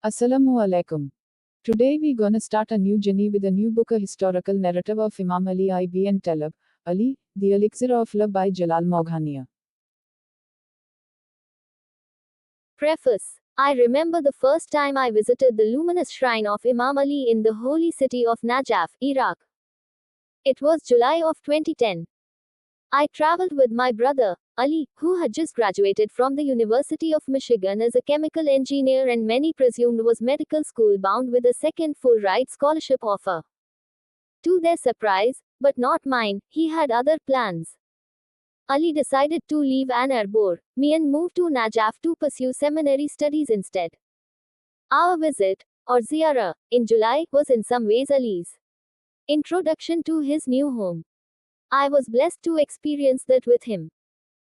Assalamu alaikum. Today we gonna start a new journey with a new book, a historical narrative of Imam Ali ibn Talib, Ali, The Elixir of Love by Jalal Moghania. Preface. I remember the first time I visited the luminous shrine of Imam Ali in the holy city of Najaf, Iraq. It was July of 2010. I traveled with my brother, Ali, who had just graduated from the University of Michigan as a chemical engineer and many presumed was medical school bound with a second full-ride scholarship offer. To their surprise, but not mine, he had other plans. Ali decided to leave Ann Arbor, me and move to Najaf to pursue seminary studies instead. Our visit, or ziyarah, in July was in some ways Ali's introduction to his new home. I was blessed to experience that with him.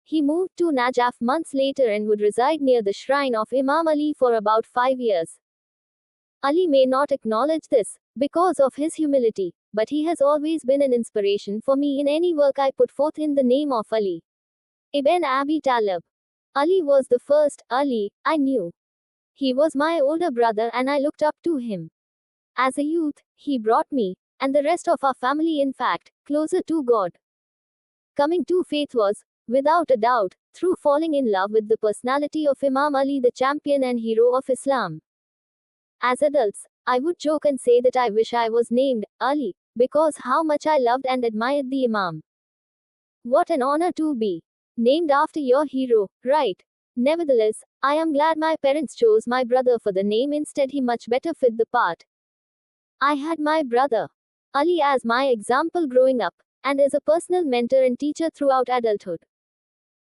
He moved to Najaf months later and would reside near the shrine of Imam Ali for about 5 years. Ali may not acknowledge this, because of his humility, but he has always been an inspiration for me in any work I put forth in the name of Ali ibn Abi Talib. Ali was the first Ali I knew. He was my older brother and I looked up to him. As a youth, he brought me, and the rest of our family in fact, closer to God. Coming to faith was, without a doubt, through falling in love with the personality of Imam Ali, the champion and hero of Islam. As adults, I would joke and say that I wish I was named Ali, because how much I loved and admired the Imam. What an honor to be named after your hero, right? Nevertheless, I am glad my parents chose my brother for the name instead. He much better fit the part. I had my brother Ali as my example growing up, and as a personal mentor and teacher throughout adulthood.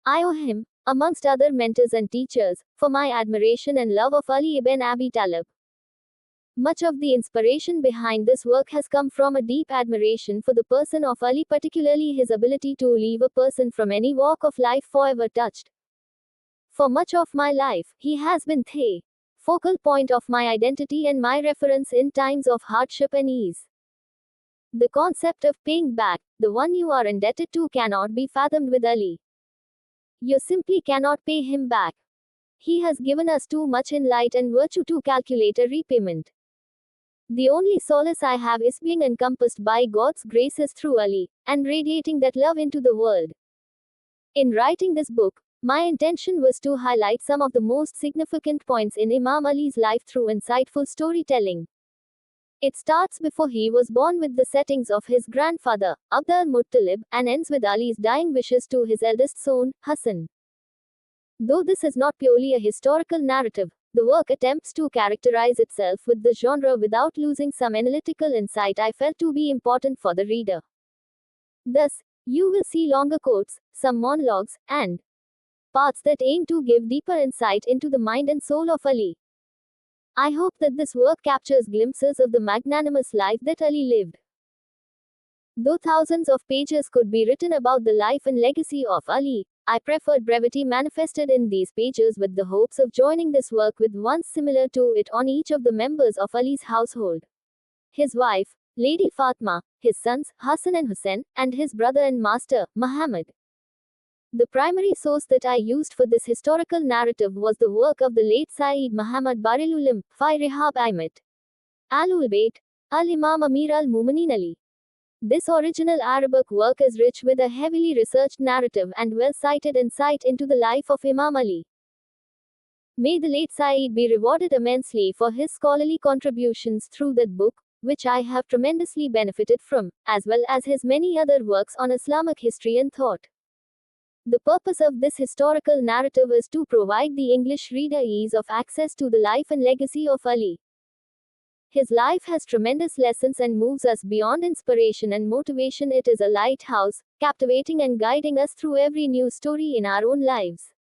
I owe him, amongst other mentors and teachers, for my admiration and love of Ali ibn Abi Talib. Much of the inspiration behind this work has come from a deep admiration for the person of Ali, particularly his ability to leave a person from any walk of life forever touched. For much of my life, he has been the focal point of my identity and my reference in times of hardship and ease. The concept of paying back the one you are indebted to cannot be fathomed with Ali. You simply cannot pay him back. He has given us too much in light and virtue to calculate a repayment. The only solace I have is being encompassed by God's graces through Ali, and radiating that love into the world. In writing this book, my intention was to highlight some of the most significant points in Imam Ali's life through insightful storytelling. It starts before he was born with the settings of his grandfather, Abd al-Muttalib, and ends with Ali's dying wishes to his eldest son, Hassan. Though this is not purely a historical narrative, the work attempts to characterize itself with the genre without losing some analytical insight I felt to be important for the reader. Thus, you will see longer quotes, some monologues, and parts that aim to give deeper insight into the mind and soul of Ali. I hope that this work captures glimpses of the magnanimous life that Ali lived. Though thousands of pages could be written about the life and legacy of Ali, I preferred brevity manifested in these pages with the hopes of joining this work with one similar to it on each of the members of Ali's household. His wife, Lady Fatma, his sons, Hassan and Hussein, and his brother and master, Muhammad. The primary source that I used for this historical narrative was the work of the late Sayyid Muhammad Baril Ulam, Fi Rihab Aimat Al-Ul Bayt, Al-Imam Amir al-Mu'minin Ali. This original Arabic work is rich with a heavily researched narrative and well-cited insight into the life of Imam Ali. May the late Sayyid be rewarded immensely for his scholarly contributions through that book, which I have tremendously benefited from, as well as his many other works on Islamic history and thought. The purpose of this historical narrative is to provide the English reader ease of access to the life and legacy of Ali. His life has tremendous lessons and moves us beyond inspiration and motivation. It is a lighthouse, captivating and guiding us through every new story in our own lives.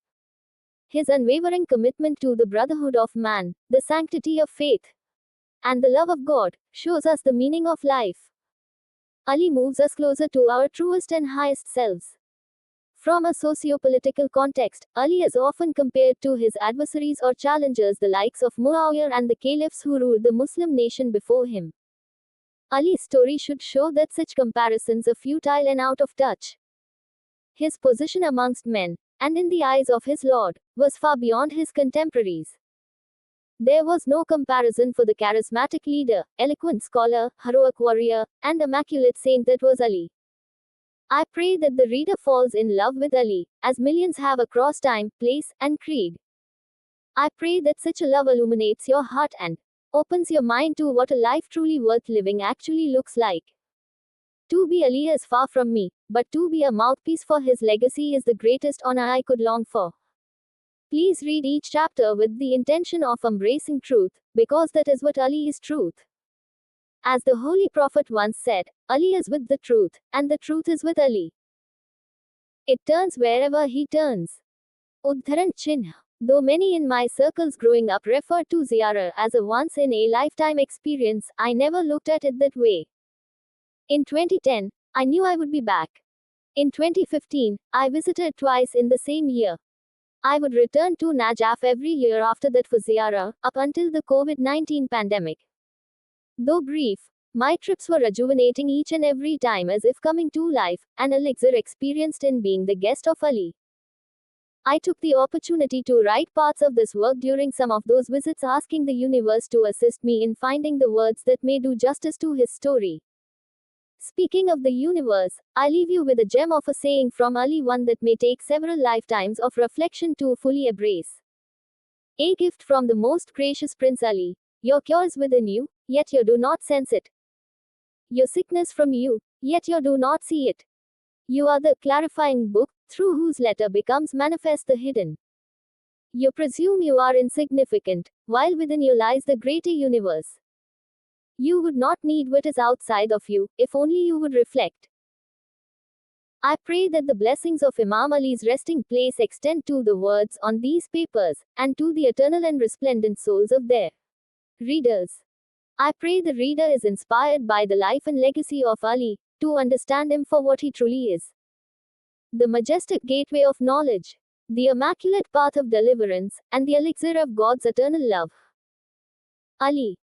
His unwavering commitment to the brotherhood of man, the sanctity of faith, and the love of God, shows us the meaning of life. Ali moves us closer to our truest and highest selves. From a socio-political context, Ali is often compared to his adversaries or challengers, the likes of Muawiyah and the caliphs who ruled the Muslim nation before him. Ali's story should show that such comparisons are futile and out of touch. His position amongst men, and in the eyes of his Lord, was far beyond his contemporaries. There was no comparison for the charismatic leader, eloquent scholar, heroic warrior, and immaculate saint that was Ali. I pray that the reader falls in love with Ali, as millions have across time, place, and creed. I pray that such a love illuminates your heart and opens your mind to what a life truly worth living actually looks like. To be Ali is far from me, but to be a mouthpiece for his legacy is the greatest honor I could long for. Please read each chapter with the intention of embracing truth, because that is what Ali is truth. As the Holy Prophet once said, Ali is with the truth, and the truth is with Ali. It turns wherever he turns. Uddharan Chinha. Though many in my circles growing up referred to Ziyarat as a once in a lifetime experience, I never looked at it that way. In 2010, I knew I would be back. In 2015, I visited twice in the same year. I would return to Najaf every year after that for Ziyarat, up until the COVID-19 pandemic. Though brief, my trips were rejuvenating each and every time as if coming to life, an elixir experienced in being the guest of Ali. I took the opportunity to write parts of this work during some of those visits, asking the universe to assist me in finding the words that may do justice to his story. Speaking of the universe, I leave you with a gem of a saying from Ali, one that may take several lifetimes of reflection to fully embrace. A gift from the most gracious Prince Ali. Your cure is within you, yet you do not sense it. Your sickness from you, yet you do not see it. You are the clarifying book, through whose letter becomes manifest the hidden. You presume you are insignificant, while within you lies the greater universe. You would not need what is outside of you, if only you would reflect. I pray that the blessings of Imam Ali's resting place extend to the words on these papers, and to the eternal and resplendent souls of their readers. I pray the reader is inspired by the life and legacy of Ali, to understand him for what he truly is. The majestic gateway of knowledge, the immaculate path of deliverance, and the elixir of God's eternal love. Ali.